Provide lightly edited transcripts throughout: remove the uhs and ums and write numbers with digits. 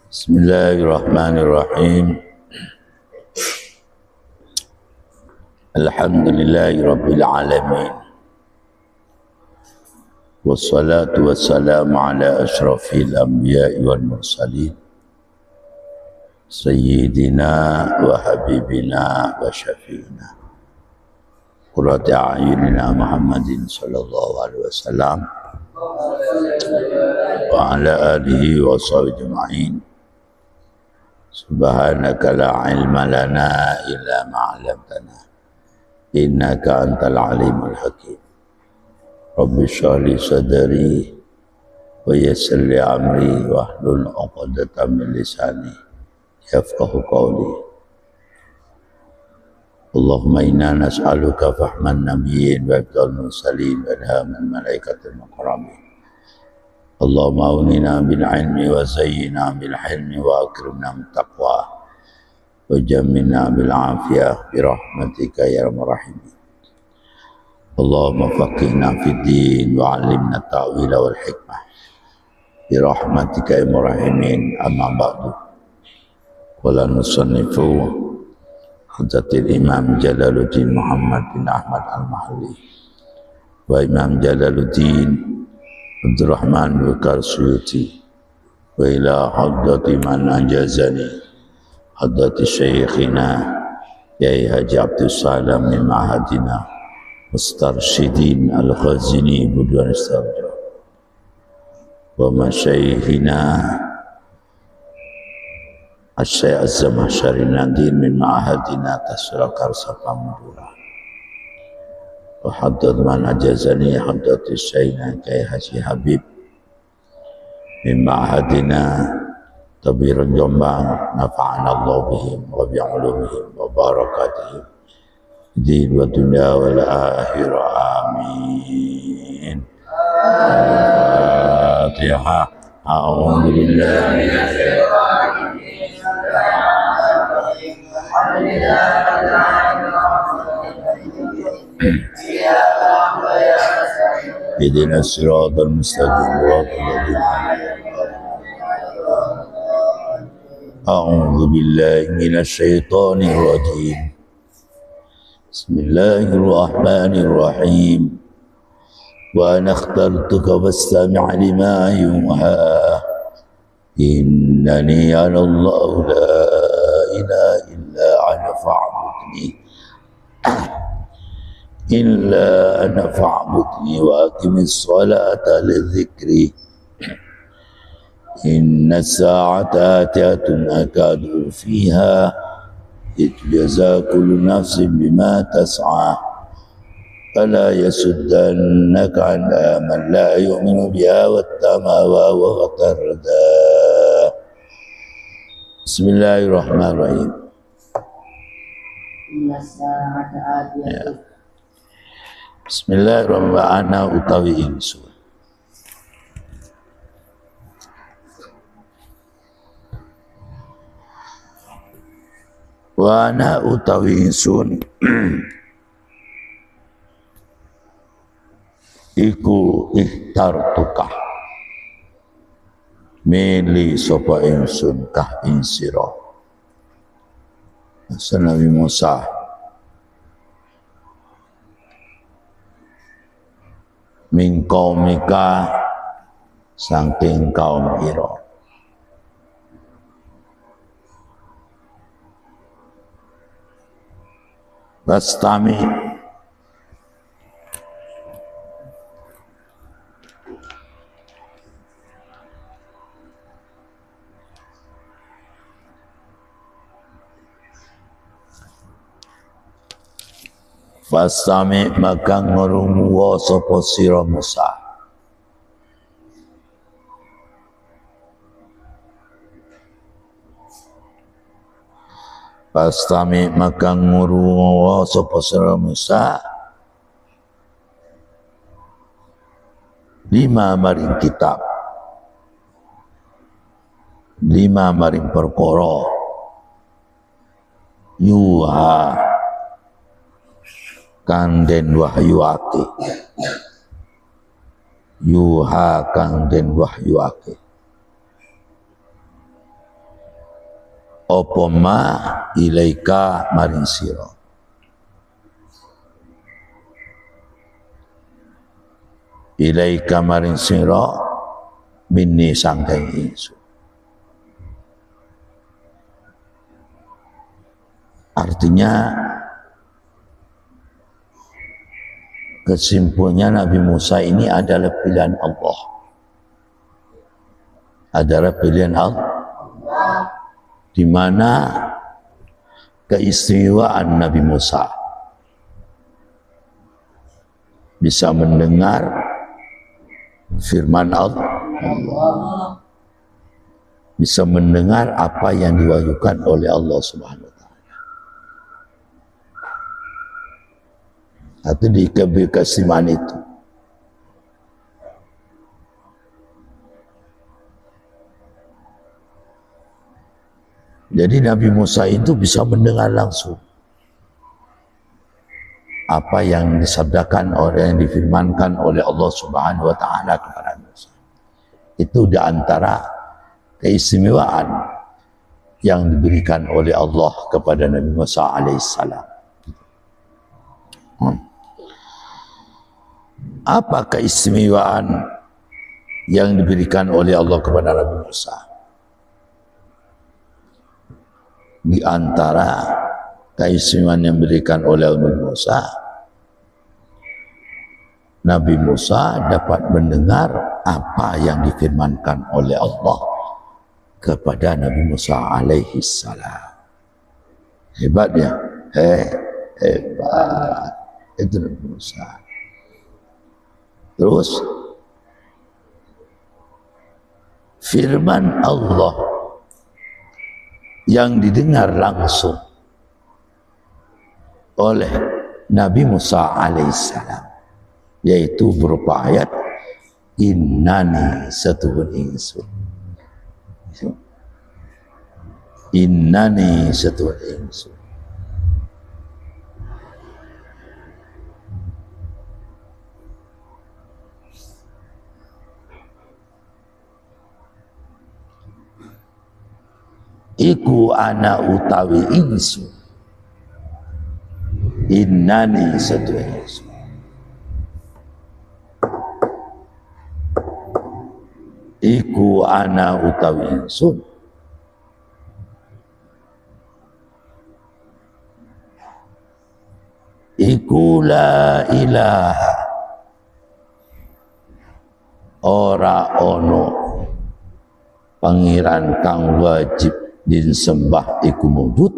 Bismillahirrahmanirrahim. Alhamdulillahirabbil alamin. Wassalatu wassalamu ala asyrafil anbiya'i wal mursalin. Sayyidina wa habibina wa syafi'ina qurrati a'yunina Muhammadin sallallahu alaihi wasallam wa ala alihi wa sahbihi ajma'in. Subhanaka la ilma lana illa ma 'allamtana innaka antal alimul hakim. Rabbi shrah li sadri wa yassir li amri wahlul 'uqdatam min lisani yafqahu qawli. Allahumma inna nas'aluka fahman nabiyyin wa ibtal mursalin wa ilhamal malaikatil muqarrabin. Allahumma aunina bil ilmi wa zayyina bil hilmi wa akrimna bil taqwa wa jammilna bil afiyah bi rahmatika ya arhamar rahimin. Allahumma faqihna fid din wa 'allimna ta'wila wal hikmah bi rahmatika ya arhamar rahimin. Amma ba'du. Qala nusannifu Hadratil Imam Jalaluddin Muhammad bin Ahmad Al-Mahalli wa Imam Jalaluddin Abdurrahman Bukar Suyuti wa ila hadrati man ajazani hadrati syekhina Yai Haji Abdul Salam min Mahadina Mustarsyidin Al-Khazini Budwan Istarja wa masyaykhina Asyai Az-Zamahsyari Nadir min Mahadina Tasrakar Sapamudura wa haddad man ajazani haddati syayna Kai Haji Habib min ma'hadina Tabiran Jombang nafa'ana Allah bihim wa bi'ulumihim wa barakatihim din wa dunya wal akhirah amin. Al-Fatihah. A'udzu billahi minasy syaithanir rajim. Ihdina siratal mustaqim. A'udzu billahi minasy syaithanir rajim. Bismillahirrahmanirrahim. Wa ana ikhtartuka fastami' lima yuha. Innani 'ala Allah la ilaha illa ana fa'budni. Illa ana fa'budni wa aqimis salata lidhikri. Inna as-sa'ata atiyatun akadu fiha litujza kullu nafsin bima tas'a fala yasuddannaka 'ala man la yu'minu biha wattamawa wa ghatarda. Bismillahirrahmanirrahim. Bismillahirrahmanirrahim. Ana utawi ingsun wa ana utawi ingsun iku ikhtartuka milih sapa ingsun kah ing sira Nabi Musa min qaumika saking kaum ira Bastami Fastami maka ngrungu sapa sira Musa. Fastami maka ngrungu sapa sira Musa. Lima maring kitab. Lima maring perkara. Yuha kang den wahyuake yuha kang den wahyuake apa ma ilaika maring sira. Ilaika maring sira minni sangking ingsun. Artinya kesimpulannya Nabi Musa ini adalah pilihan Allah. Adalah pilihan Allah. Di mana keistimewaan Nabi Musa bisa mendengar firman Allah, bisa mendengar apa yang diwahyukan oleh Allah Subhanahu wa taala. Atau di keistimewaan itu. Jadi Nabi Musa itu bisa mendengar langsung apa yang disabdakan oleh, yang difirmankan oleh Allah Subhanahu wa taala kepada Musa. Itu di antara keistimewaan yang diberikan oleh Allah kepada Nabi Musa alaihissalam. Apa keistimewaan yang diberikan oleh Allah kepada Nabi Musa? Di antara keistimewaan yang diberikan oleh Nabi Musa dapat mendengar apa yang difirmankan oleh Allah kepada Nabi Musa alaihi salam. Hebat ya? Hebat. Itu Nabi Musa. Terus firman Allah yang didengar langsung oleh Nabi Musa alaihissalam, yaitu berupa ayat innani satuhun ingsun. Innani satuhun ingsun. Iku ana utawi ingsun. Innani satu ingsun. Iku ana utawi ingsun. Iku la ilaha ora ono pangeran kang wajib disembah iku mujud.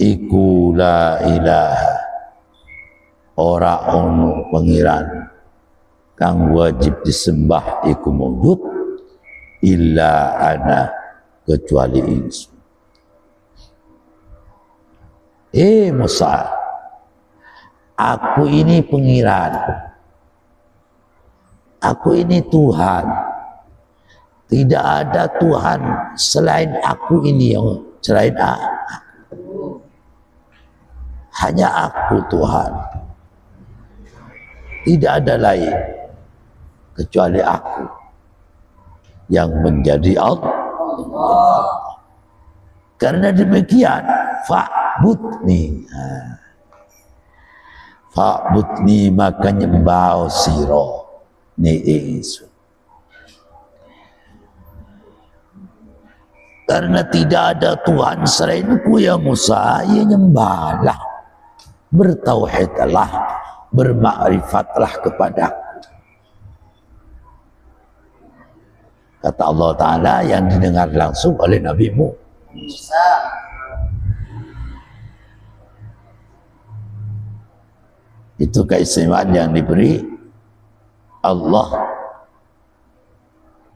Iku la ilaha ora ono pangeran kang wajib disembah iku mujud illa ana kecuali ingsun. Musa, aku ini pangeran, aku ini Tuhan. Tidak ada Tuhan selain aku ini, yang selain aku. Hanya aku Tuhan. Tidak ada lain kecuali aku yang menjadi Allah. Karena demikian, fa'budni. Fa'budni maka nyembah siro ni ingsun. Karena tidak ada Tuhan selainku ya Musa, ya nyembahlah, bertauhidlah, bermakrifatlah kepadaku. Kata Allah Ta'ala yang didengar langsung oleh Nabi Musa. Itu keistimewaan yang diberi Allah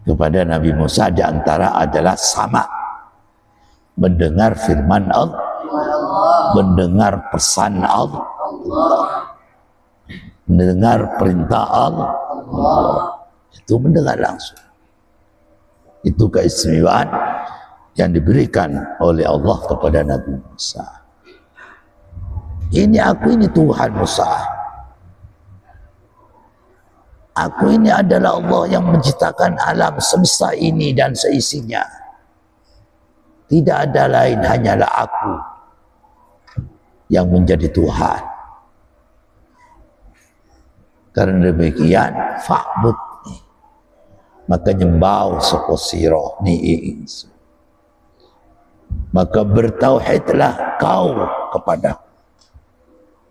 kepada Nabi Musa, di antara adalah sama mendengar firman Allah, mendengar pesan Allah, mendengar perintah Allah, itu mendengar langsung. Itu keistimewaan yang diberikan oleh Allah kepada Nabi Musa. Ini aku ini Tuhan Musa. Aku ini adalah Allah yang menciptakan alam semesta ini dan seisinya. Tidak ada lain, hanyalah aku yang menjadi Tuhan. Karena demikian, fa'bud, maka nyembah sapa sira ni ingsun. Maka bertauhidlah kau kepadaku.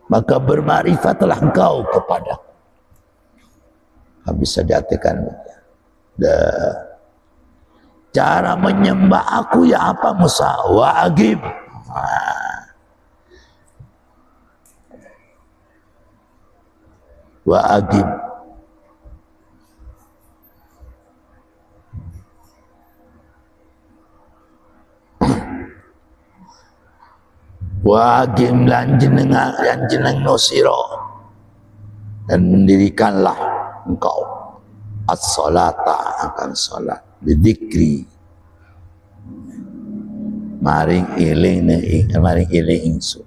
Maka bermakrifatlah engkau kepadaku. Bisa diartikan cara menyembah aku ya apa Musa? Wa'agib. Wa'agib. Wa'agib lan jeneng nosiro, dan mendirikanlah engkau as-salata akan salat bidzikri, maring eling ingsun.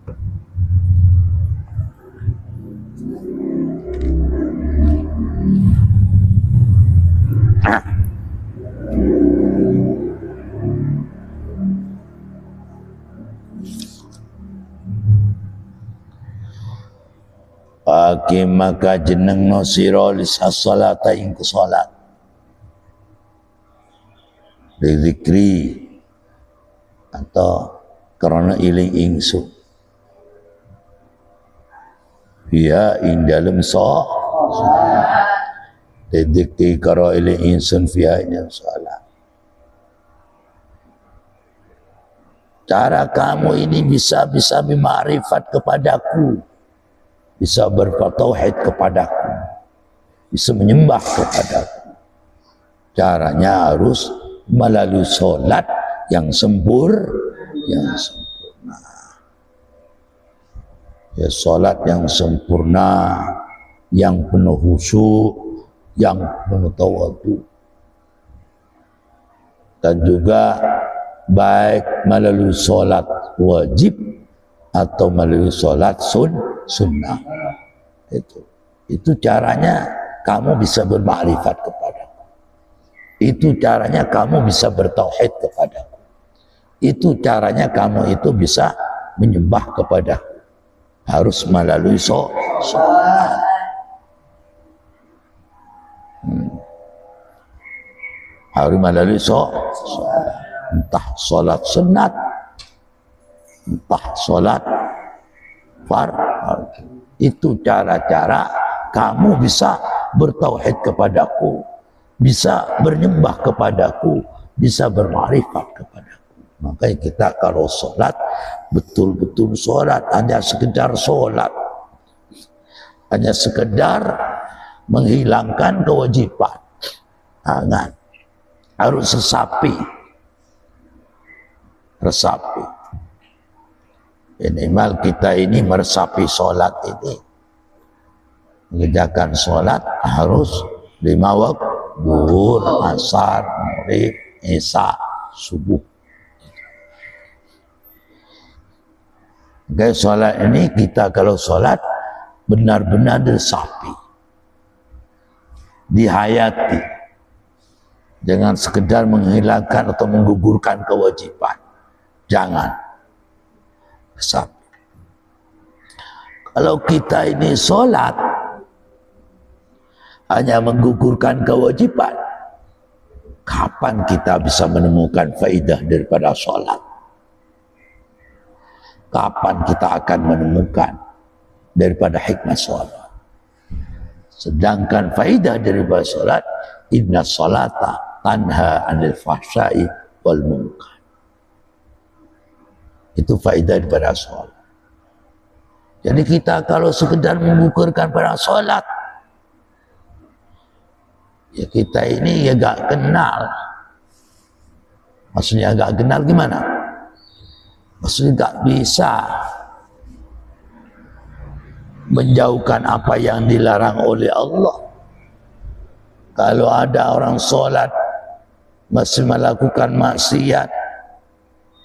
Hakim maka jeneng no sira lis-salata ing salat zikri atau karena iling ingsun ya ing dalem zikri karo iling ingsun via ing salat. Cara kamu ini bisa bermakrifat kepadaku, bisa bertauhid kepadaku, bisa menyembah kepadaku. Caranya harus melalui solat yang sempurna. Ya, solat yang sempurna, yang penuh khusyuk, yang penuh tawadhu. Dan juga baik melalui solat wajib atau melalui solat sunnah. Itu caranya kamu bisa bermakrifat kepadaku. Itu caranya kamu bisa bertauhid kepadaku. Itu caranya kamu itu bisa menyembah kepadaku. Harus melalui sholat. Harus melalui sholat. Entah sholat sunat, entah sholat fardu. Itu cara-cara kamu bisa bertauhid kepadaku, bisa bernyembah kepadaku, bisa bermakrifat kepadaku. Makanya kita kalau sholat, betul-betul sholat, hanya sekedar sholat, hanya sekedar menghilangkan kewajiban. Jangan, harus resapi. Minimal kita ini meresapi sholat ini. Mengerjakan sholat harus 5 waktu, zuhur, asar, maghrib, isya, subuh. Oke, sholat ini kita kalau sholat benar-benar diresapi, dihayati, jangan sekedar menghilangkan atau menggugurkan kewajiban. Jangan. Kalau kita ini sholat hanya menggugurkan kewajiban, kapan kita bisa menemukan faidah daripada sholat? Kapan kita akan menemukan daripada hikmah sholat? Sedangkan faidah daripada sholat, inna sholata tanha anil fahsyai wal munkar. Itu faedah daripada sholat. Jadi kita kalau sekedar mengukurkan pada sholat, ya kita ini ya gak kenal. Maksudnya gak kenal gimana? Maksudnya gak bisa menjauhkan apa yang dilarang oleh Allah. Kalau ada orang sholat masih melakukan maksiat,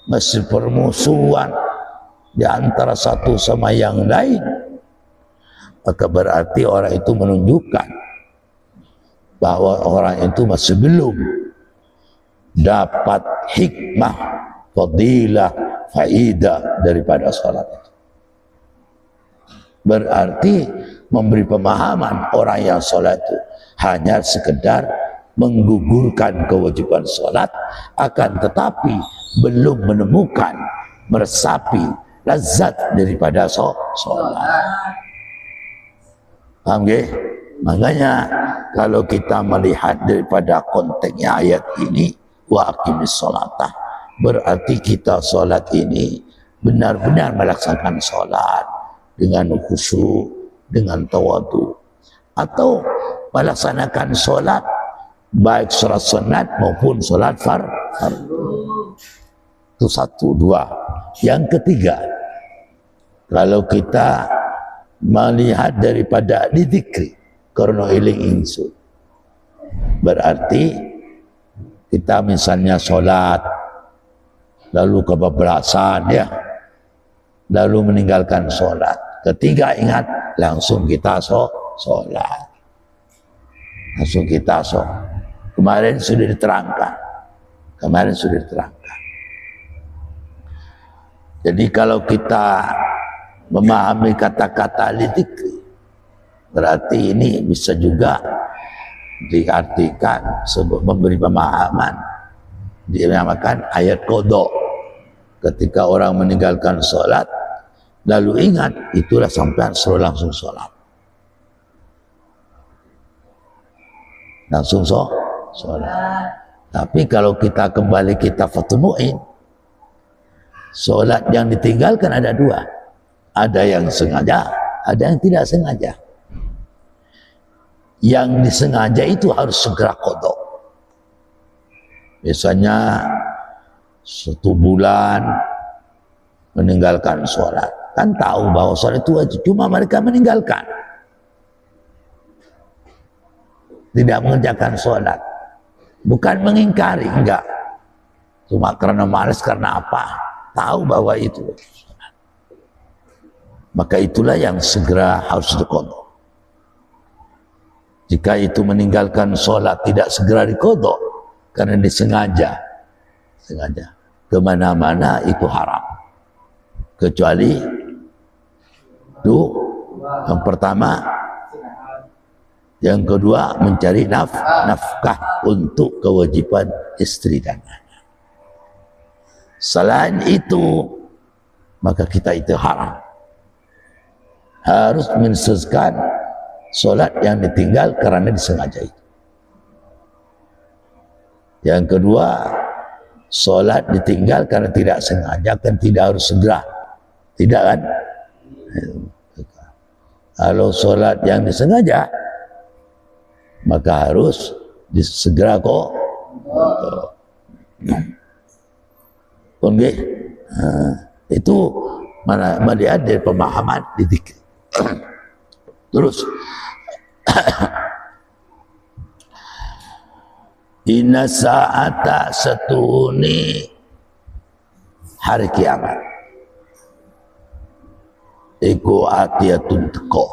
masih permusuhan di antara satu sama yang lain, maka berarti orang itu menunjukkan bahwa orang itu masih belum dapat hikmah fadilah, faidah daripada sholat itu. Berarti memberi pemahaman orang yang sholat itu hanya sekedar menggugurkan kewajiban sholat, akan tetapi belum menemukan, meresapi lazat daripada sholat. Paham gak? Makanya kalau kita melihat daripada konteksnya ayat ini, wa aqimis sholatah, berarti kita sholat ini benar-benar melaksanakan sholat dengan khusyuk, dengan tawadu, atau melaksanakan sholat baik sholat sunat maupun sholat fardu. Itu satu, dua. Yang ketiga, kalau kita melihat daripada didikri karena eling ingsun, berarti kita misalnya sholat lalu kebablasan ya, lalu meninggalkan sholat, ketiga ingat langsung kita sholat, langsung kita sholat. Kemarin sudah diterangkan. Jadi kalau kita memahami kata-kata lidikri, berarti ini bisa juga diartikan sebuah memberi pemahaman, dinamakan ayat qadha. Ketika orang meninggalkan sholat lalu ingat, itulah sampai suruh langsung sholat, langsung sholat. Tapi kalau kita kembali kita fatumuin, sholat yang ditinggalkan ada dua, ada yang sengaja, ada yang tidak sengaja. Yang disengaja itu harus segera qadha. Biasanya 1 bulan meninggalkan sholat, kan tahu bahwa sholat itu wajib, cuma mereka meninggalkan, tidak mengerjakan sholat, bukan mengingkari, enggak, cuma karena malas, karena apa, tahu bahwa itu, maka itulah yang segera harus diqadha. Jika itu meninggalkan sholat tidak segera diqadha karena disengaja, kemana-mana itu haram, kecuali itu yang pertama, yang kedua mencari nafkah untuk kewajiban istri dan anak. Selain itu maka kita itu haram, harus menyelesaikan sholat yang ditinggal karena disengaja itu. Yang kedua, sholat ditinggal karena tidak sengaja, kan tidak harus segera, tidak kan? Kalau sholat yang disengaja maka harus segera kok. Itu mana melihat dari pemahaman didik. Terus inna sa'ata satuni hari kiamat iku atiyatun teko,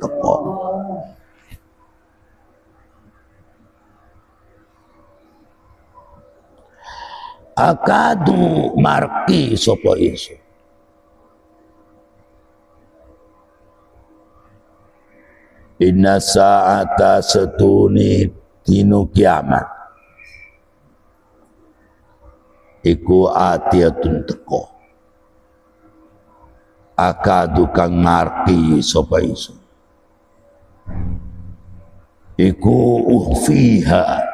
teko. Akadu marki sapa isu, inna sa'ata satuni dino kiamat iku atiyatun teko, akadu kang marki sapa isu iku uhfiha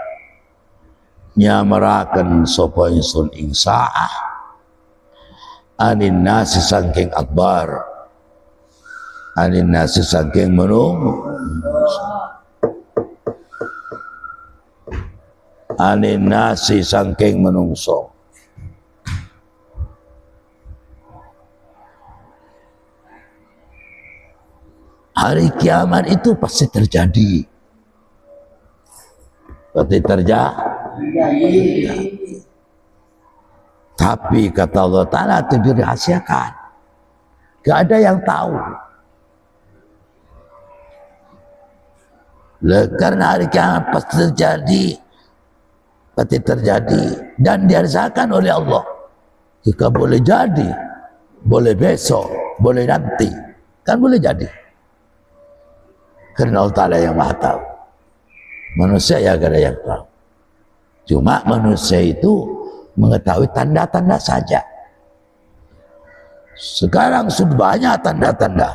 nyamaraken sapa ingsun ing saah anin nasi saking akbar, anin nasi saking menungso, anin nasi saking menungso. Hari kiamat itu pasti terjadi, pasti terjadi. Tapi kata Allah Ta'ala itu dirahasiakan, gak ada yang tahu. Karena hari kiamat pasti terjadi, pasti terjadi dan dirasakan oleh Allah. Jika boleh jadi, boleh besok, boleh nanti, kan boleh jadi. Karena Allah Ta'ala yang maha tahu. Manusia ya gak ada yang tahu. Cuma manusia itu mengetahui tanda-tanda saja. Sekarang sudah banyak tanda-tanda.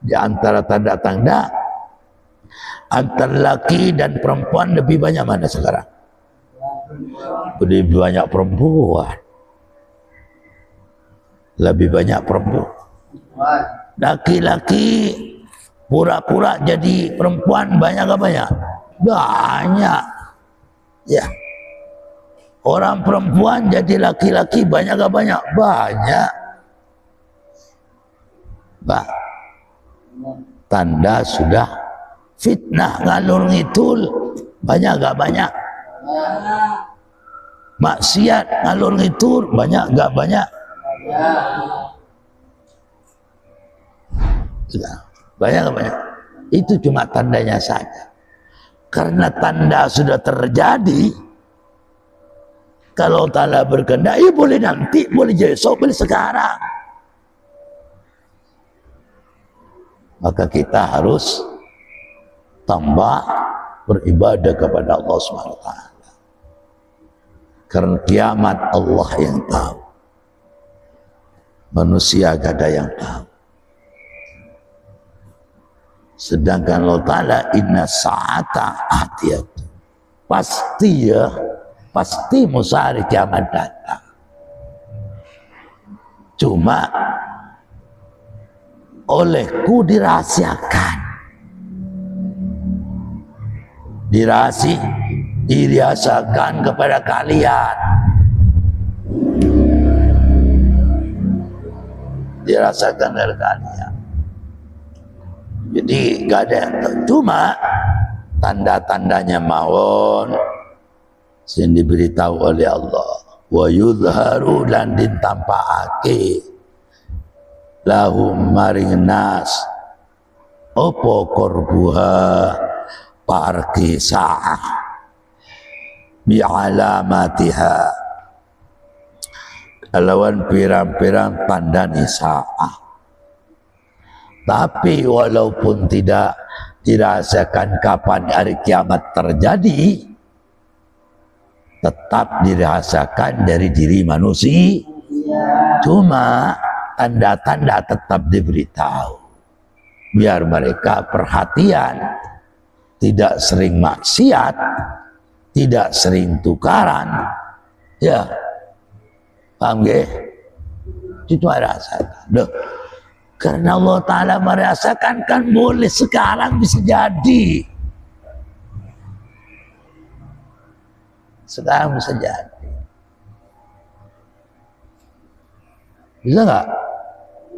Di antara tanda-tanda, antara laki dan perempuan lebih banyak mana sekarang? Lebih banyak perempuan. Lebih banyak perempuan. Laki-laki pura-pura jadi perempuan banyak gak banyak? Banyak. Ya. Orang perempuan jadi laki-laki banyak gak banyak? Banyak. Bah. Tanda sudah fitnah ngalur ngidul banyak gak banyak? Maksiat ngalur ngidul banyak gak banyak? Banyak gak banyak? Itu cuma tandanya saja. Karena tanda sudah terjadi, kalau Ta'ala berkehendak, ya boleh nanti, boleh besok, boleh sekarang. Maka kita harus tambah beribadah kepada Allah SWT. Karena kiamat Allah yang tahu. Manusia gak ada yang tahu. Sedangkan Allah Ta'ala inna sa'ata atiyat. Pasti ya, pasti musa hari kiamat datang. Cuma olehku dirahasiakan. Dirahasiakan kepada kalian. Dirahasiakan kepada kalian. Jadi gak ada yang tahu. Cuma tanda-tandanya mawon sing diberitahu oleh Allah. Wa yudharu lan ditampakake lahum maring nas opo korbuha parki sa'ah bi alamatiha alawan pirang-pirang tanda sa'ah. Tapi walaupun tidak dirasakan kapan hari kiamat terjadi, tetap dirasakan dari diri manusia. Cuma tanda-tanda tetap diberitahu. Biar mereka perhatian, tidak sering maksiat, tidak sering tukaran. Ya, paham gak? Itu rasakan. Karena Allah Ta'ala merasakan kan boleh sekarang bisa jadi. Sekarang bisa jadi. Bisa nggak?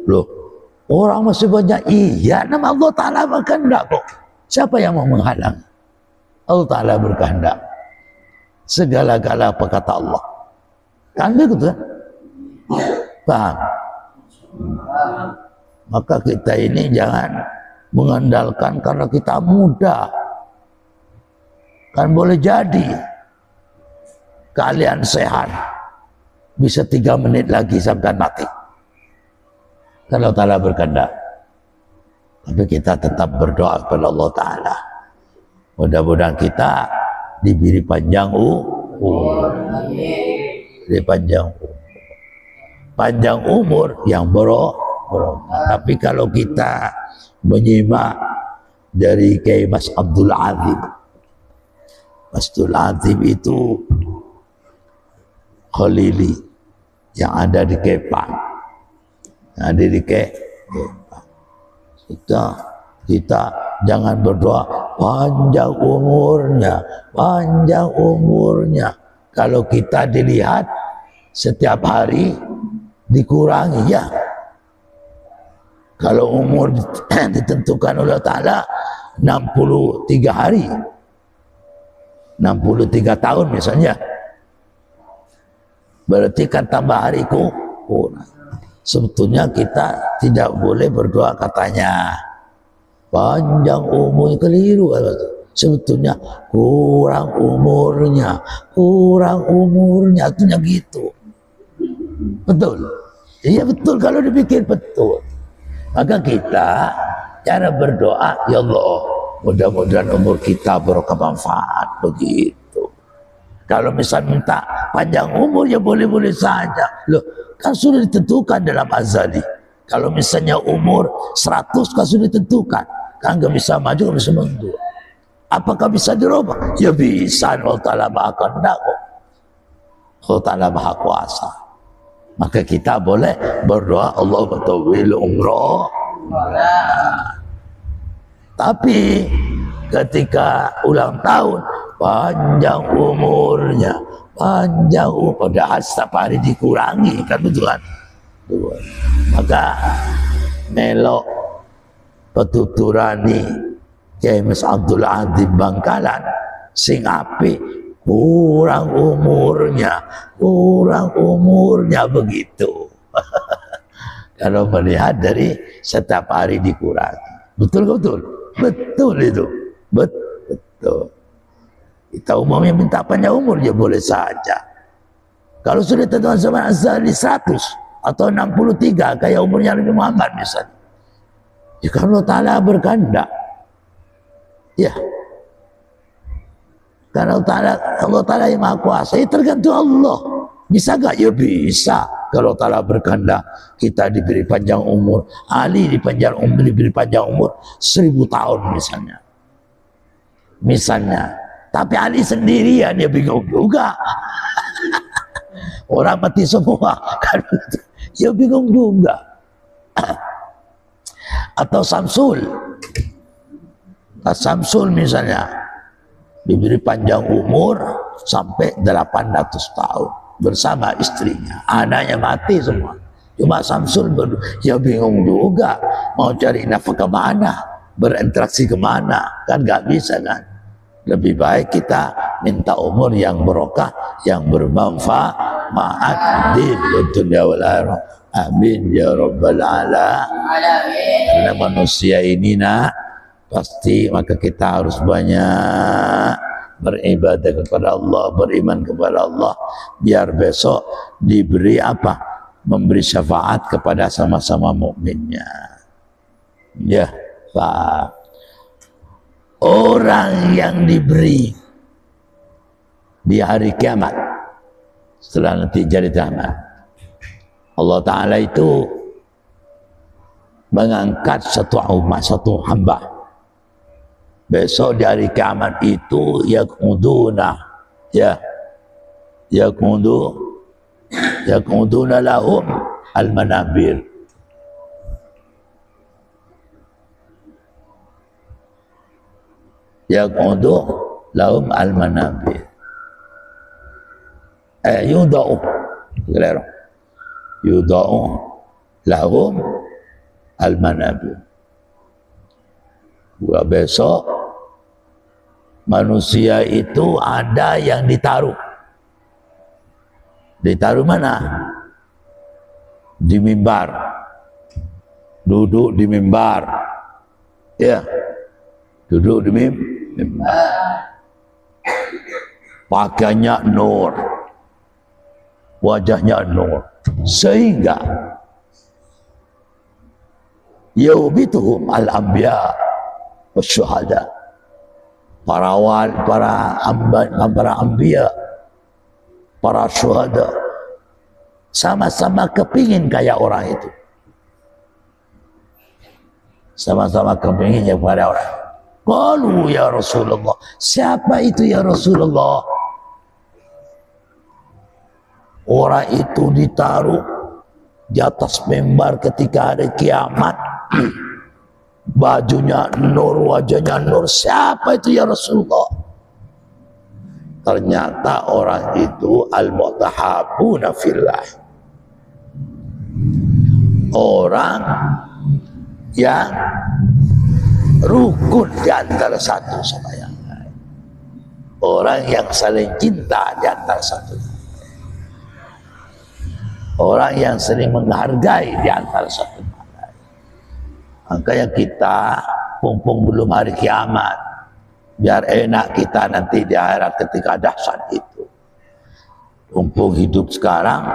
Loh, orang masih banyak. Iya, nama Allah Ta'ala berkehendak kok. Siapa yang mau menghalang? Allah Ta'ala berkehendak. Segala-gala apa kata Allah. Kan begitu kan? Paham? Maka kita ini jangan mengandalkan karena kita muda. Kan boleh jadi kalian sehat bisa 3 menit lagi sampai mati kalau Ta'ala berkehendak. Tapi kita tetap berdoa kepada Allah Ta'ala, mudah-mudahan kita diberi panjang umur, panjang umur yang berokah. Tapi kalau kita menyimak dari Kiai Mas Abdul Azim, Mas Abdul Azim itu Khalili yang ada di Kepang, yang ada di Kepang. Kita jangan berdoa panjang umurnya. Kalau kita dilihat setiap hari dikurangi ya. Kalau umur ditentukan oleh Ta'ala 63 hari, 63 tahun misalnya, berarti kan tambah hariku. Sebetulnya kita tidak boleh berdoa katanya panjang umur, keliru. Sebetulnya kurang umurnya, artinya gitu. Betul. Iya betul, kalau dipikir betul. Maka kita cara berdoa, ya Allah, mudah-mudahan umur kita berkah manfaat, begitu. Kalau misalnya minta panjang umur ya boleh-boleh saja. Loh, kan sudah ditentukan dalam azali. Kalau misalnya umur 100 kan sudah ditentukan. Kan nggak bisa maju, nggak bisa mundur. Apakah bisa dirubah? Ya bisa. Allah Ta'ala maha kehendak. Allah Ta'ala maha kuasa. Maka kita boleh berdoa Allah batawil umroh. Tapi ketika ulang tahun, panjang umurnya, panjang umur, padahal setiap hari dikurangi, kan betul kan? Maka melok petuturani Kiai Mas Abdul Aziz Bangkalan sing apik, kurang umurnya begitu. Kalau melihat dari setiap hari dikurangi, betul itu, betul. Kita umumnya minta panjang umur ya boleh saja. Kalau sudah tentuan zaman azali 100 atau 63 kayak umurnya Nabi Muhammad misalnya, ya kalau Allah Ta'ala berkehendak, ya karena Allah Ta'ala yang maha kuasa, ya tergantung Allah. Bisa gak? Ya bisa. Kalau Allah Ta'ala berkehendak kita diberi panjang umur, Ali diberi panjang umur 1000 tahun misalnya. Tapi Ali sendirian ya bingung juga. Orang mati semua kan, ya bingung juga. Atau Samsul misalnya diberi panjang umur sampai 800 tahun bersama istrinya, anaknya mati semua, cuma Samsul ya bingung juga mau cari nafkah kemana, berinteraksi kemana, kan gak bisa kan. Lebih baik kita minta umur yang barokah, yang bermanfaat di dunia wal akhirah. Amin ya rabbal alamin. Karena manusia ini pasti maka kita harus banyak beribadah kepada Allah, beriman kepada Allah, biar besok diberi apa? Memberi syafaat kepada sama-sama mukminnya. Ya, Pak. Orang yang diberi di hari kiamat setelah nanti jadi kiamat, Allah Ta'ala itu mengangkat satu umat, satu hamba. Besok di hari kiamat itu yakuduna lahum al-manabir. Yaqudu lahum al-manabir. Yudau lahum al-manabir. Besok manusia itu ada yang ditaruh. Ditaruh mana? Di mimbar. Duduk di mimbar. Ya. Duduk di mimbar. Pakainya nur, wajahnya nur, sehingga yaubituhum al-anbiya wasyuhada, para anbiya, para syuhada sama-sama kepingin kayak orang itu, sama-sama kepingin yang pada orang. Qalu ya Rasulullah, siapa itu ya Rasulullah? Orang itu ditaruh di atas mimbar ketika ada kiamat, bajunya nur, wajahnya nur. Siapa itu ya Rasulullah? Ternyata orang itu al-mutahabuna fillah, orang yang rukun di antara satu sama yang lain, orang yang saling cinta di antara satu, orang yang sering menghargai di antara satu sama lain. Makanya kita mumpung belum hari kiamat, biar enak kita nanti di akhirat ketika dahsyat itu. Mumpung hidup sekarang,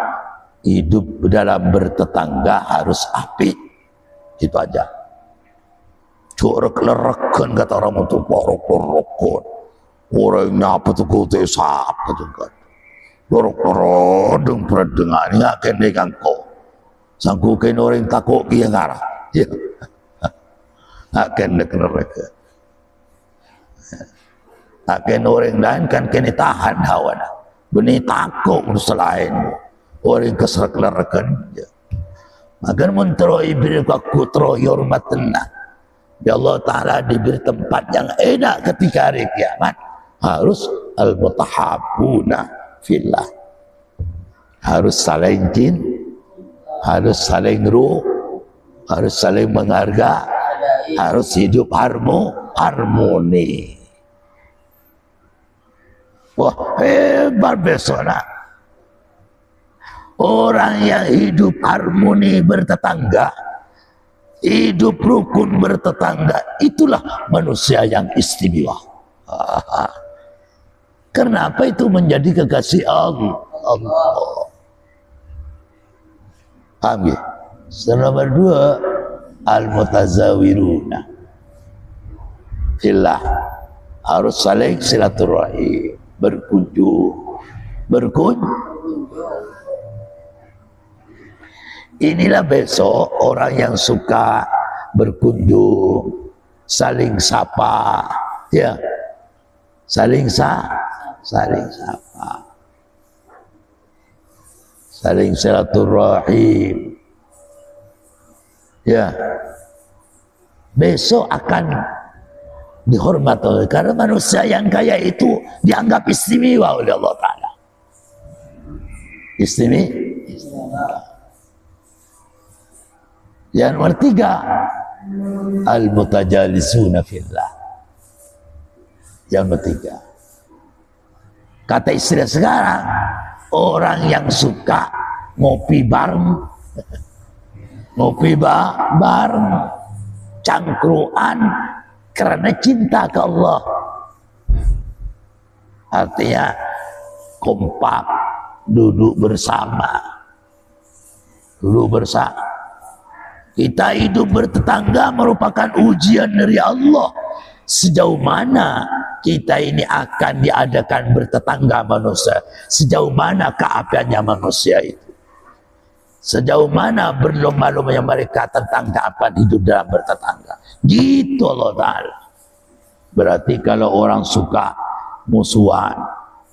hidup dalam bertetangga harus apik, itu aja. Corek-lerekan kata orang itu, porok-porokon. Orangnya apa tuh kau siapa tuh kan? Dorok-dorok perdengar ni akan dengan kau. Sangkukan orang takut dia ngarah. Ya. Akan dengan mereka. Akan orang lain kan kena tahan hawa. Benih takut selain orang keserak-lerakan. Ya. Maka menteroi beri aku teroi hormat tenang. Ya Allah Ta'ala diberi tempat yang enak ketika hari kiamat. Harus al-mutahabuna fillah. Harus saling cinta, harus saling ruh, harus saling menghargai, harus hidup harmoni. Wah, hebat besok nak. Orang yang hidup harmoni bertetangga, hidup rukun bertetangga, itulah manusia yang istimewa. Kenapa itu menjadi kekasih Allah? Paham ya? Nomor 2, al-mutazawiruna fillah, harus saling silaturahim, berkunjung. Inilah besok orang yang suka berkunjung, saling sapa, ya, saling sapa, saling silaturahim, ya, besok akan dihormati karena manusia yang kaya itu dianggap istimewa oleh Allah Ta'ala. Istimewa. Yang nomor 3, al-mutajalisuna fillah. Yang nomor 3, kata istilah sekarang, orang yang suka ngopi bareng, cangkruan karena cinta ke Allah. Artinya kompak, duduk bersama. Kita hidup bertetangga merupakan ujian dari Allah. Sejauh mana kita ini akan diadakan bertetangga manusia, sejauh mana keapiannya manusia itu, sejauh mana berlomba-lombanya mereka tentang keapian hidup dalam bertetangga. Gitu Allah Ta'ala. Berarti kalau orang suka musuhan,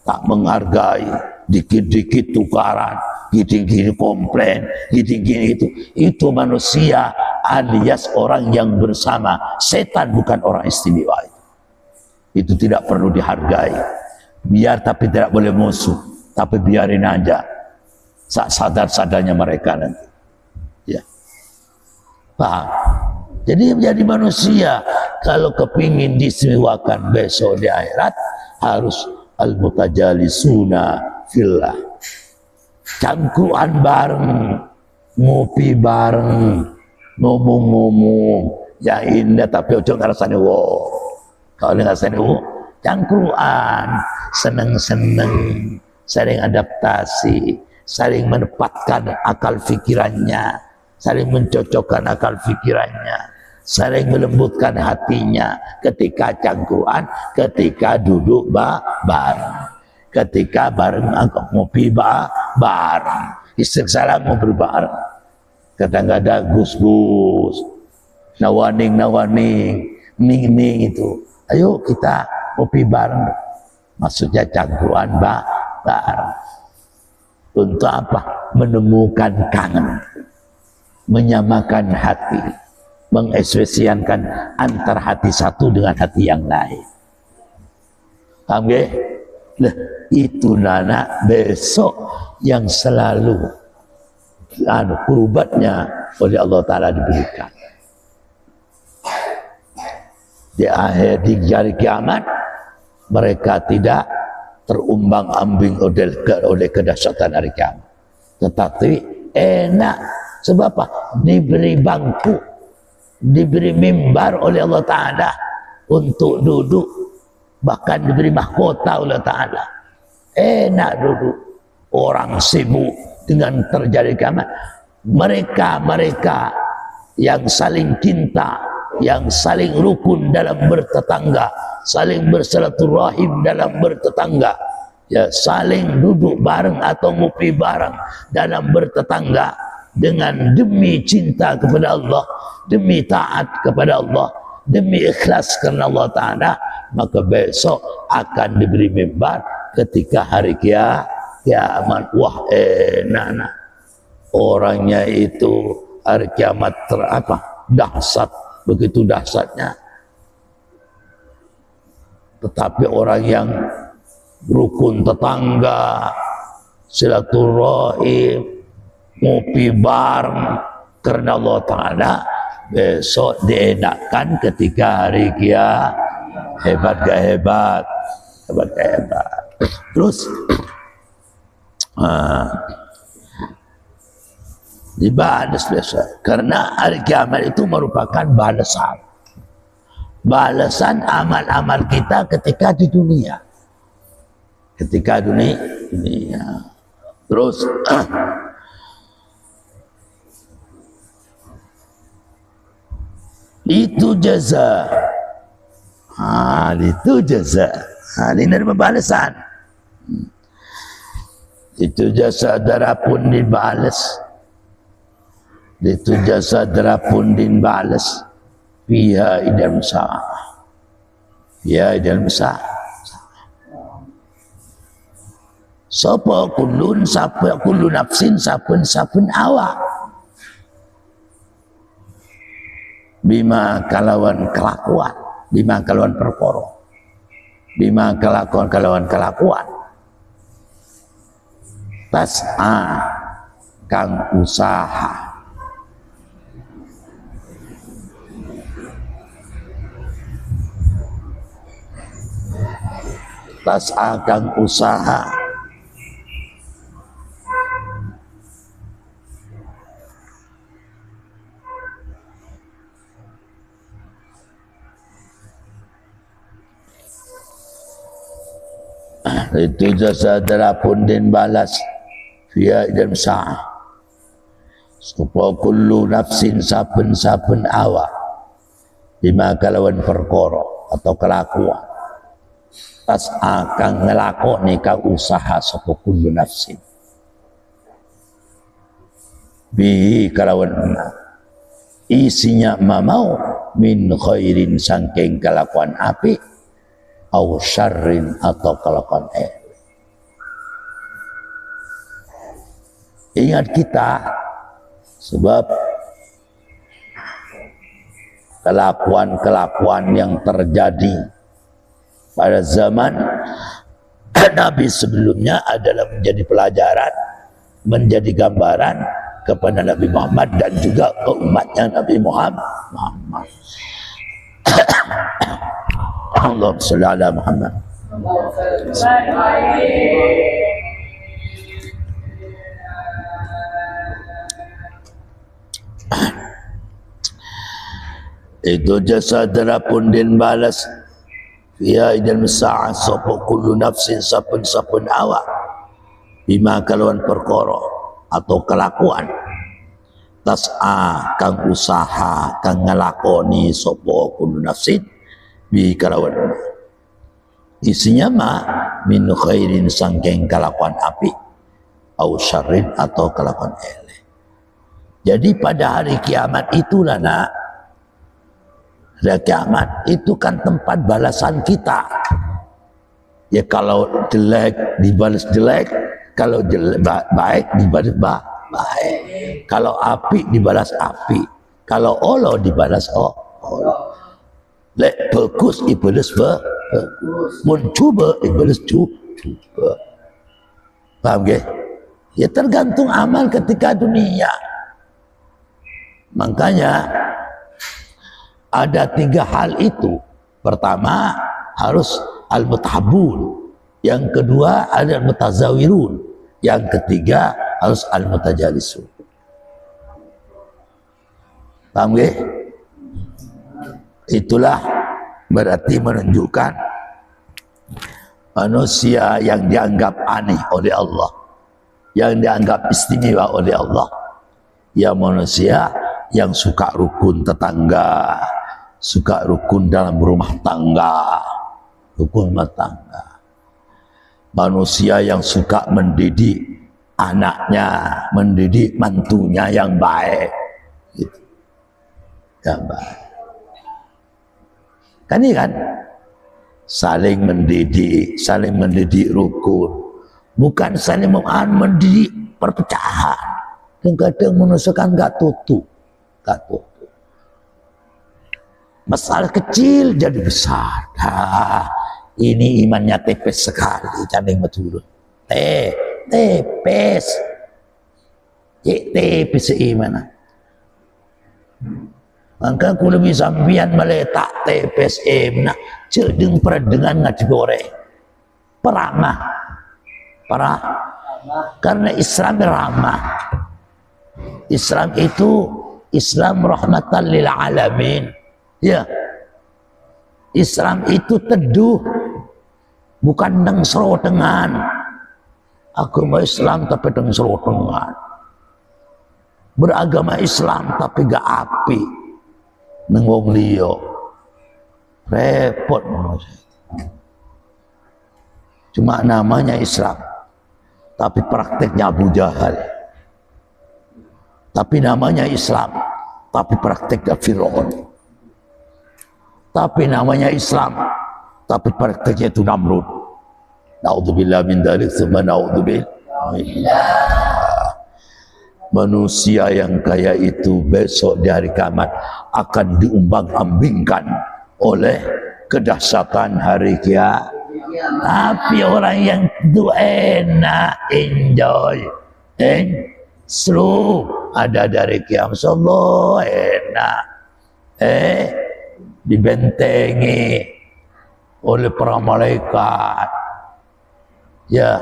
tak menghargai, dikit-dikit tukaran, gini-gini komplain, gini-gini itu manusia alias orang yang bersama setan, bukan orang istimewa. Itu tidak perlu dihargai. Biar tapi tidak boleh musuh, tapi biarin aja, sadar-sadarnya mereka nanti. Ya, paham? Jadi menjadi manusia kalau kepingin diistimewakan besok di akhirat harus al-mutajalisuna fillah, cangkruan bareng, ngopi bareng, ngomong-ngomong yang indah tapi ojo ngerasane wow. Kalau ngerasane wow, cangkruan, seneng-seneng, saling adaptasi, saling menempatkan akal pikirannya, saling mencocokkan akal pikirannya, saling melembutkan hatinya ketika cangkruan, ketika duduk bareng, ketika bareng ngopi bareng, istiqsalah ngobrol bareng. Kadang-kadang gus-gus, nawaning, ning itu. Ayo kita ngopi bareng. Maksudnya cangkruan bareng. Untuk apa? Menemukan kangen, menyamakan hati, mengekspresiankan antar hati satu dengan hati yang lain. Paham ya? Nah, itu nana besok yang selalu kurubatnya oleh Allah Ta'ala diberikan. Di akhir di hari kiamat mereka tidak terumbang-ambing oleh kedahsyatan hari kiamat, tetapi enak. Sebab apa? Diberi bangku, diberi mimbar oleh Allah Ta'ala untuk duduk bahkan diberi mahkota oleh Ta'ala. Enak duduk. Orang sibuk dengan terjadi kiamat. Mereka yang saling cinta, yang saling rukun dalam bertetangga, saling bersilaturahim dalam bertetangga, ya, saling duduk bareng atau ngopi bareng dalam bertetangga dengan demi cinta kepada Allah, demi taat kepada Allah, demi ikhlas karena Allah Ta'ala, maka besok akan diberi mimbar ketika hari kiamat. Wah, enak. Orangnya itu hari kiamat dahsyat, begitu dahsyatnya. Tetapi orang yang rukun tetangga, silaturahim, ngopi bareng karena Allah Ta'ala, besok dienakkan ketika hari kiamat. Hebat gak hebat? Hebat gak hebat? Terus dibalas biasa, karena hari kiamat itu merupakan balasan amal-amal kita ketika di dunia, terus itu jaza, ini dari pembalasan. Itu jasa darapun dibalas, itu jasa darapun dibalas. Fiha idal musa'ah, fiha idal musa'ah. Sapa kulun nafsin saben awak bima kalawan kelakuan, bima kalawan perkara, bima kelakuan tas'a kang usaha, tas'a kang usaha, itu jasa darapun din balas. Fiha idal musa'ah, supaya kullu nafsin saben awak bima kalawan perkara atau kelakuan tas'a kang ngelakoni kang usaha sapa kullu nafsin bi kalawan isinya mau min khairin sangking kelakuan api au syarrin atau kelakuan Ingat kita, sebab kelakuan yang terjadi pada zaman Nabi sebelumnya adalah menjadi pelajaran, menjadi gambaran kepada Nabi Muhammad dan juga umatnya Nabi Muhammad. Allahumma shalli ala Muhammad. Itu jasa darapun din balas. Fiha idal musa'ah sapa kullu nafsin saben awak bima kalawan perkara atau kelakuan tas'a kang usaha kang ngelakoni sapa kullu nafsin bi kalawan isinya min khairin sangking kelakuan api au syarrin atau kelakuan elek. Jadi pada hari kiamat itulah hari kiamat itu kan tempat balasan kita. Ya kalau jelek dibalas jelek, kalau baik dibalas baik, kalau api dibalas api, kalau Allah dibalas Allah. Lek bagus dibalas bagus, mun cuba dibalas cuba. Paham ke? Ya tergantung amal ketika dunia. Makanya ada 3 hal itu. Pertama harus al-mutahabbun, yang kedua ada al-mutazawirun, yang ketiga harus al-mutajalisun. Paham gak? Itulah berarti menunjukkan Manusia yang dianggap aneh oleh Allah, yang dianggap istimewa oleh Allah, ya manusia yang suka rukun tetangga, suka rukun dalam rumah tangga, rukun rumah tangga. Manusia yang suka mendidik anaknya, mendidik mantunya yang baik, gitu. Yang baik. Kan ini kan saling mendidik rukun, bukan saling mendidik perpecahan. Kadang-kadang manusia kan nggak tutup. Masalah kecil jadi besar. Ini imannya tepes sekali, canding betul. Tepes iman. Maka aku lebih sampian meletak tepes iman. Cedeng peradengan ngaji goreng. Peramah. Karena Islam ramah. Islam itu Islam rahmatan lil alamin. Ya. Islam itu teduh, bukan nang serotengan. Agama Islam tapi nang serotengan. Beragama Islam tapi gak api. Nang wong liya. Repot manusia. Cuma namanya Islam, tapi prakteknya Abu Jahal. Tapi namanya Islam, tapi prakteknya Fir'aun. Tapi namanya Islam, tapi prakteknya itu Namrud. Na'udzubillah min dzalik, tsumma na'udzubillah. Manusia yang kaya itu besok di hari kiamat akan diumbang-ambingkan oleh kedahsyatan hari kiamat. Tapi orang yang itu enak, enjoy, slow, ada dari kiamat, Allah enak, dibentengi oleh para malaikat, ya,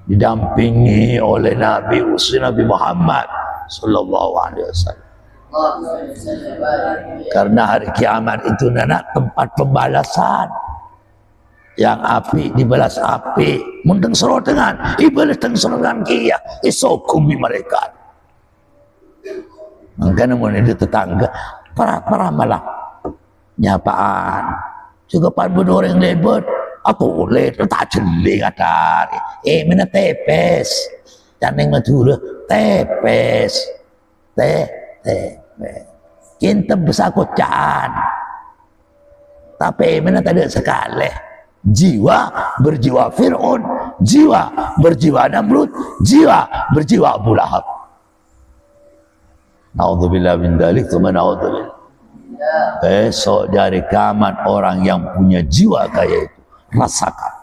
didampingi oleh Nabi Muhammad sallallahu alaihi wasallam. Karena hari kiamat itu nana tempat pembalasan. Yang api dibalas api, mundeng serotengan, ibalas teng serotengan kia, isokumi mereka. Makanya mun itu tetangga, para malah nyapaan. Juga pan bedoreng lebet, aku oleh tak jeling adari. Mana tepes, caneng madura tepes, tepes. Kita besar kocan, tapi mana tak ada sekali. Jiwa berjiwa Fir'aun, jiwa berjiwa Namrud, jiwa berjiwa Abu Lahab. Na'udzubillah min dzalik, tsumma na'udzubillah. Besok dari kiamat orang yang punya jiwa kayak itu rasakan.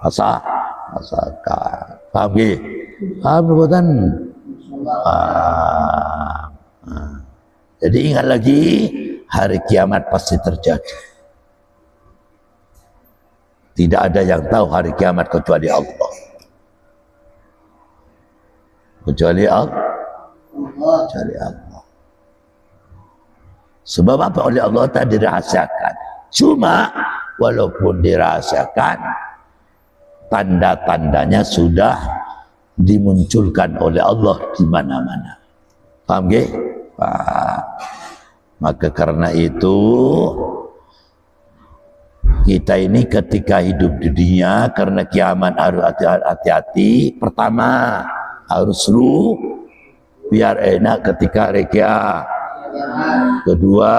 Rasakan. Paham nggih? Paham bukan? Jadi ingat lagi, hari kiamat pasti terjadi. Tidak ada yang tahu hari kiamat kecuali Allah. Kecuali Allah. Sebab apa? Oleh Allah tak dirahasiakan. Cuma walaupun dirahasiakan, tanda-tandanya sudah dimunculkan oleh Allah di mana-mana. Paham nggih? Maka karena itu kita ini ketika hidup di dunia, karena kiamat harus hati-hati. Pertama, harus seru biar enak ketika rekia. Kedua,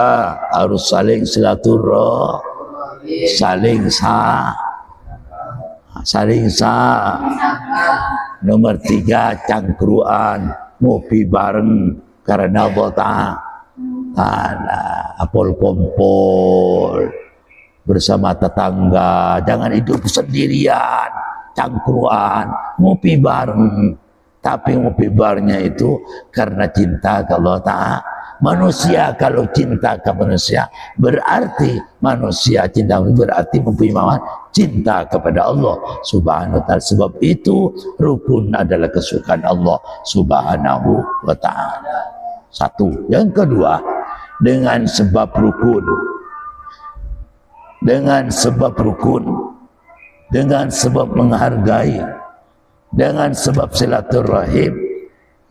harus saling silaturahmi, saling sah. Nomor 3, cangkruan, ngopi bareng karena Allah Ta'ala, apol kompol bersama tetangga, jangan hidup sendirian, cangkruan, ngopi bareng. Tapi ngopi barengnya itu karena cinta ke Allah Ta'ala. Manusia kalau cinta ke manusia, berarti manusia cinta berarti mempunyai cinta kepada Allah Subhanahu wa Ta'ala. Sebab itu rukun adalah kesukaan Allah Subhanahu wa Ta'ala. Satu. Yang kedua, dengan sebab rukun, dengan sebab rukun, dengan sebab menghargai, dengan sebab silaturahim,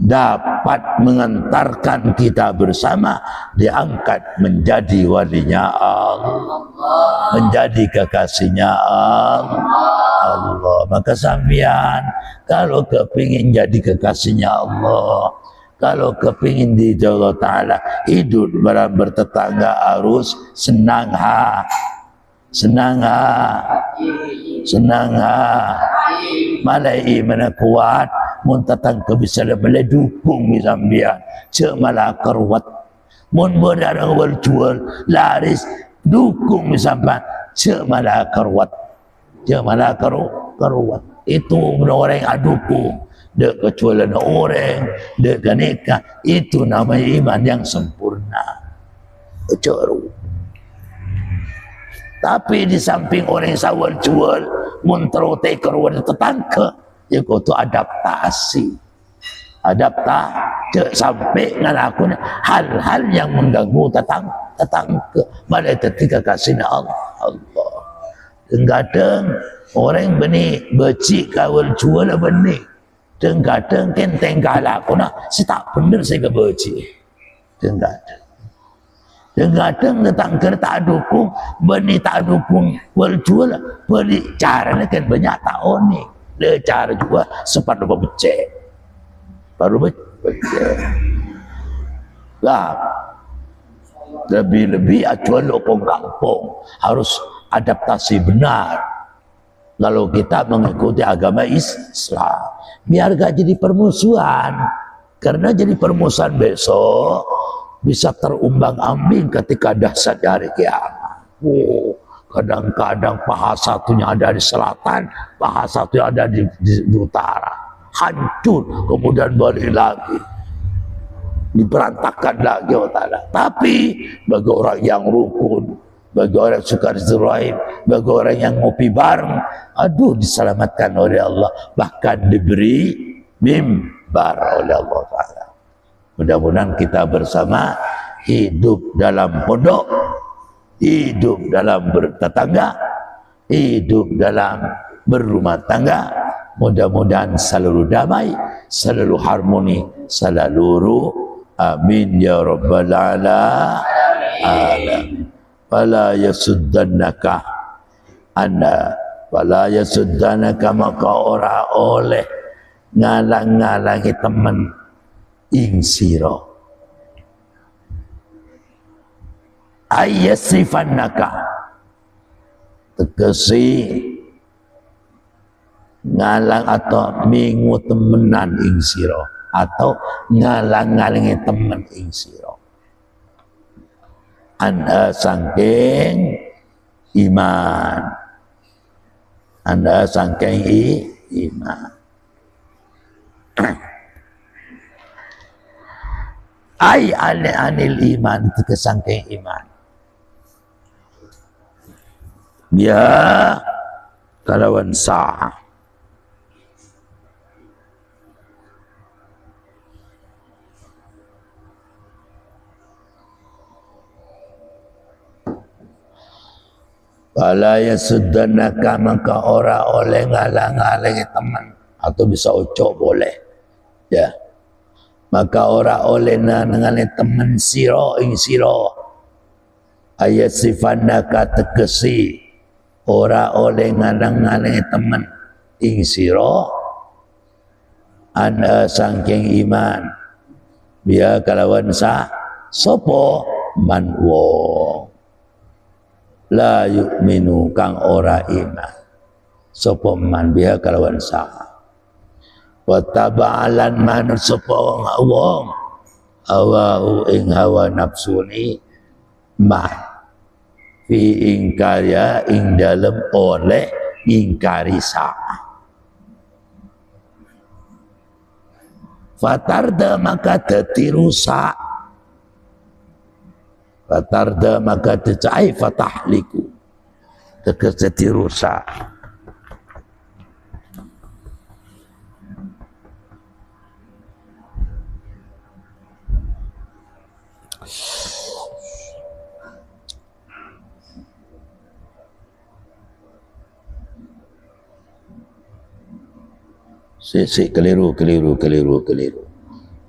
dapat mengantarkan kita bersama diangkat menjadi walinya Allah, menjadi kekasihnya Allah. Maka sampean kalau kepingin jadi kekasihnya Allah, kalau kepingin di Allah Ta'ala hidup bertetangga, harus senang senang malai mana kuat mun tatang kebiasaan boleh dukung sampean cek malah keruat mun berdarang wal jual laris dukung sampean cek malah keruat itu orang yang dukung dek kecuali orang dek ganeka itu namanya iman yang sempurna ceru. Tapi di samping orang yang sawal jual muntrote keruan tetangga ya kau tu adaptasi sampai ngalakuin hal-hal yang mengganggu tetangga pada ketika kasihnya Allah. Kadang orang benih becik kawal jual benih kadang kenteng galakuna si tak benar saya kebeci kadang tetangga tak dukung benih tak dukung wal jual beli caranya kan banyak tahun nih le cara juga sempat lupa becek baru becek lah lebih acuan lokong kampung harus adaptasi benar kalau kita mengikuti agama Islam biar gak jadi permusuhan karena jadi permusuhan besok bisa terumbang-ambing ketika dahsyat hari kiamat. Kadang-kadang paha satunya ada di selatan, paha satunya ada di utara. Hancur, kemudian balik lagi. Diberantakan lagi Allah. Tapi bagi orang yang rukun, bagi orang yang suka Rahim, bagi orang yang ngopi bareng, aduh diselamatkan oleh Allah. Bahkan diberi mimbar oleh Allah Ta'ala. Mudah-mudahan kita bersama hidup dalam pondok, hidup dalam bertetangga, hidup dalam berumah tangga. Mudah-mudahan selalu damai, selalu harmoni, selalu amin ya rabbal alamin. Fala yasuddannaka maka ora oleh ngalang-ngalangi teman ing sira ayyasifannaka tegesi ngalang atau mingu temenan ing sira atau ngalang-ngalangi temen ing sira anda saking iman ai anil iman itu kesangking iman ya kalawan sa'ah wala yasuddannaka maka ora oleh ngalang-ngalangi teman atau bisa ucap boleh ya maka ora oleh nangane temen sira ing sira ayat sifanaka tegesi ora oleh ngalang-ngalangi temen ing sira anda saking iman biya kalawan sapa man wong la yu'minu kang ora iman sapa man biya kalawan wa taba'alan manut sapa wong awahu ing hawa nafsuni ma fi ingkarya ing dalem oleh ingkari sa'ah fatarda maka dadi rusak fatarda maka dicai fatahliku dadi rusak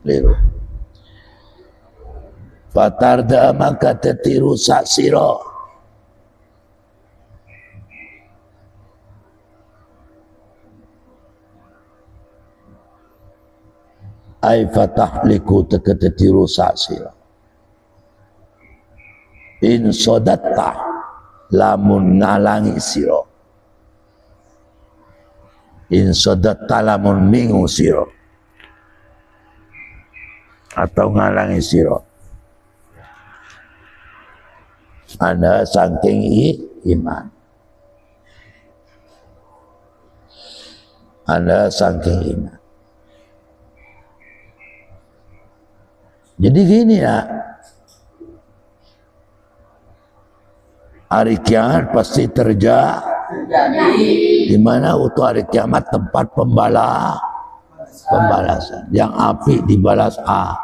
Keliru. Fatarda maka tetiru sak sira. Ai fatahliku teketiru sak sira. In sodatta lamun ngalangi sira. In sodatta lamun mingu sira. Atau ngalangi sira. Anda saking iman. Anda saking iman. Jadi gini ya, hari kiamat pasti terjadi. Di mana untuk hari kiamat tempat pembalasan. Yang api dibalas A,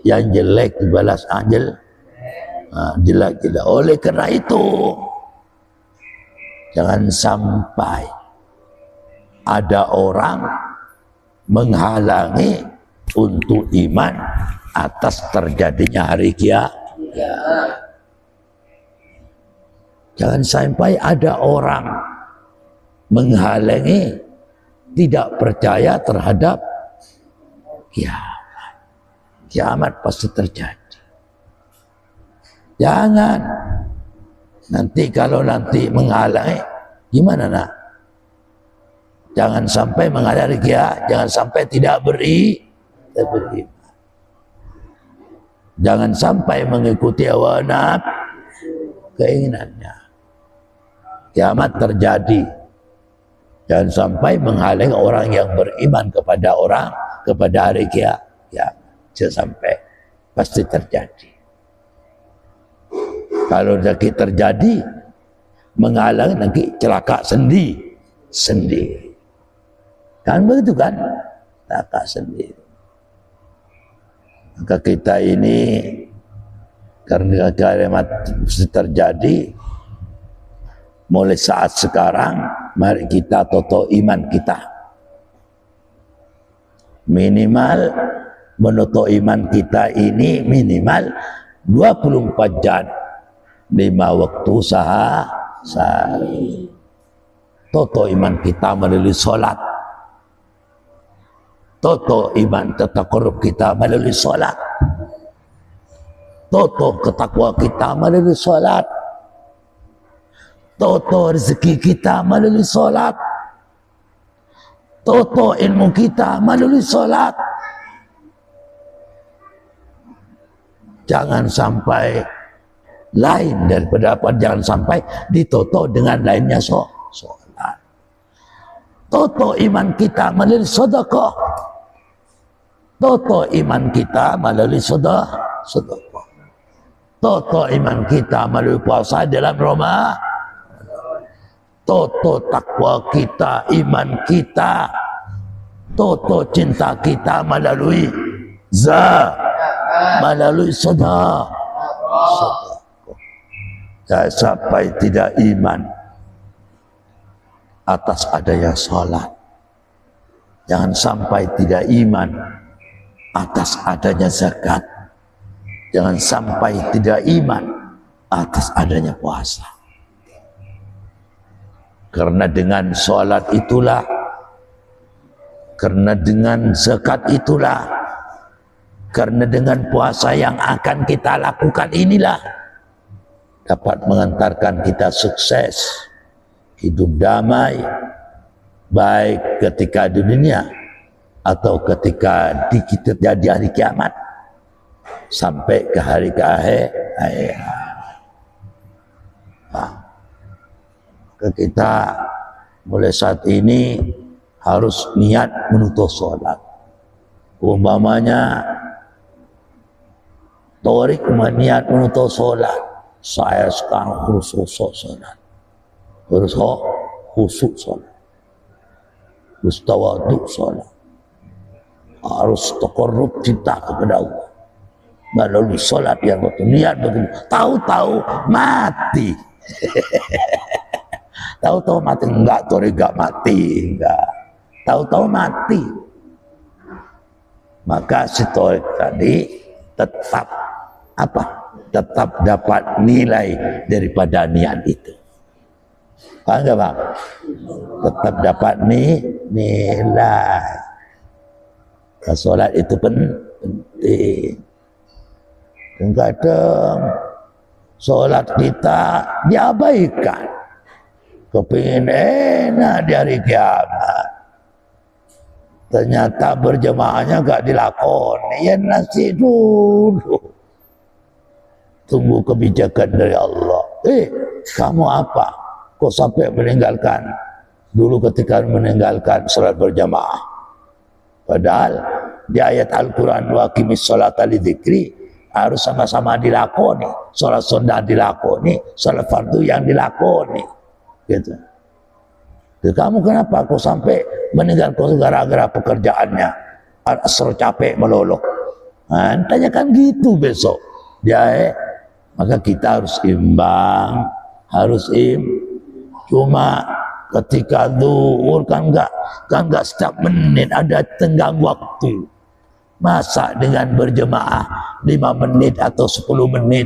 yang jelek dibalas jelek. Oleh karena itu, jangan sampai ada orang menghalangi untuk iman atas terjadinya hari kiamat. Jangan sampai ada orang menghalangi tidak percaya terhadap kiamat. Kiamat pasti terjadi. Jangan. Nanti kalau nanti menghalangi, gimana nak? Jangan sampai menghalangi kiamat. Jangan sampai tidak beriman. Jangan sampai mengikuti hawa nafsu keinginannya. Kiamat terjadi. Jangan sampai menghalangi orang yang beriman kepada hari kiamat. Jangan sampai, pasti terjadi. Kalau terjadi, menghalangi nanti celaka sendiri. Kan begitu kan? Celaka sendiri. Maka kita ini karena kiamat terjadi, mulai saat sekarang mari kita toto iman kita. Minimal menutup iman kita ini minimal 24 jam, 5 waktu sehari. Toto iman kita melalui sholat. Toto iman tatakarrub kita melalui sholat. Toto ketakwa kita melalui sholat. Toto rezeki kita melalui sholat. Toto ilmu kita melalui sholat. Jangan sampai lain daripada apa, jangan sampai ditoto dengan lainnya sholat. Toto iman kita melalui sedekah. Toto iman kita melalui sedekah. Toto iman kita melalui puasa dalam Ramadan. Toto takwa kita, iman kita. Toto cinta kita melalui melalui sedekah. Jangan sampai tidak iman atas adanya salat. Jangan sampai tidak iman atas adanya zakat. Jangan sampai tidak iman atas adanya puasa. Karena dengan salat itulah, karena dengan zakat itulah, karena dengan puasa yang akan kita lakukan inilah dapat mengantarkan kita sukses, hidup damai, baik ketika di dunia atau ketika kita jadi hari kiamat sampai ke hari akhir. Kita mulai saat ini harus niat menutup sholat. Umpamanya Torik niat menutup sholat, saya sekarang khusus sholat, harus khusus sholat, harus tawaduk sholat, harus takarrub cinta kepada Allah melalui sholat yang betul. Niat betul, tahu-tahu mati. Tahu-tahu mati, enggak, Torik enggak mati, enggak. tahu-tahu mati. Maka si Tariq tadi tetap apa? Tetap dapat nilai daripada niat itu. Paham nggak Bang? Tetap dapat nilai. Solat itu penting. Kadang solat kita diabaikan. Kepingin enak di hari kiamat. Ternyata berjemaahnya gak dilakoni. Ya nasi dulu. Tunggu kebijakan dari Allah. Kamu apa? Kok sampai meninggalkan? Dulu ketika meninggalkan salat berjamaah. Padahal di ayat Al-Quran wa aqimis sholata lidzikri harus sama-sama dilakoni. Salat sunnah dilakoni, salat fardu yang dilakoni. Gitu. Kamu kenapa kok sampai meninggalkan gara-gara pekerjaannya? Asal capek melolok. Nah, tanyakan gitu besok. Maka kita harus imbang, Cuma ketika zuhur kan enggak setiap menit, ada tenggang waktu. Masa dengan berjemaah 5 menit atau 10 menit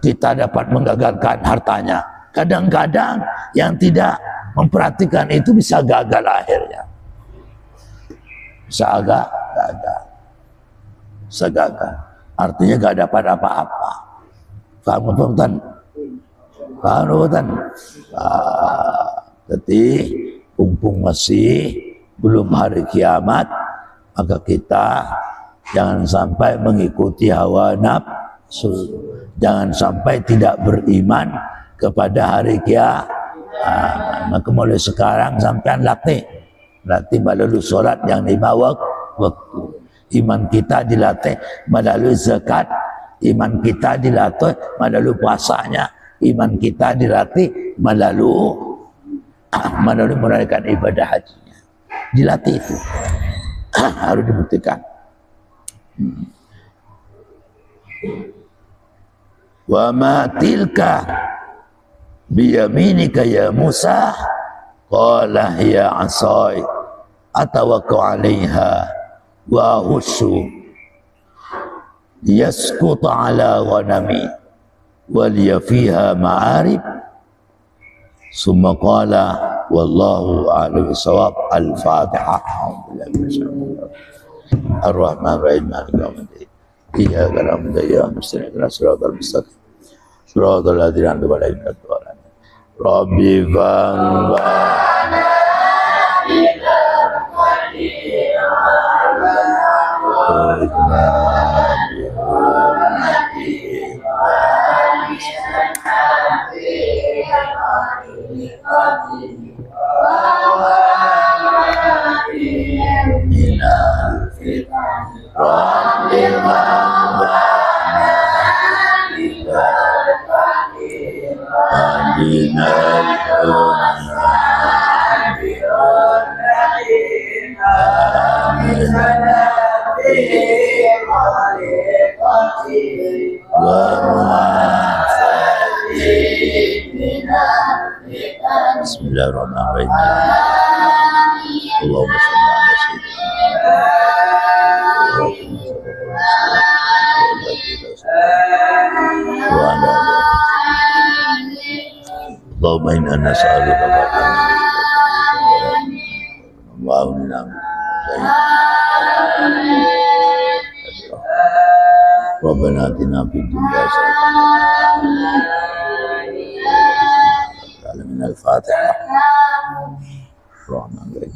kita dapat menggagalkan hartanya. Kadang-kadang yang tidak memperhatikan itu bisa gagal akhirnya. Bisa gagal. Artinya gak dapat apa-apa. Kamu Tuhan. Jadi mumpung masih belum hari kiamat, maka kita jangan sampai mengikuti hawa nafsu. Jangan sampai tidak beriman kepada hari kiamat. Maka mulai sekarang sampai latih melalui sholat yang 5 waktu. Iman kita dilatih melalui zakat, iman kita dilatih melalui puasanya, iman kita dilatih melalui menunaikan ibadah hajinya. Dilatih itu harus dibuktikan. Wa ma tilka biyaminika ya Musa, qala ya asai atawakkau 'alaiha wa hussu yasqutu 'ala ghanami wa liya fiha ma'arib. Summa qala wallahu a'lam bissawab. Al-Fatihah. Ar-Rahman Ar-Rahim Maliki Yaumiddin. Iyyaka na'budu wa iyyaka nasta'in. Ihdinas siratal mustaqim. Siratal ladzina an'amta 'alaihim ghairil maghdubi 'alaihim. Rabbi fanfa'na Bismillahirrahmanirrahim. Allahumma shalli ala sayyidina wa ala Allahumma inna nas'aluka wa inna Rabbana atina fid dunya hasanah min al-Fatihah. Rahman Rahim.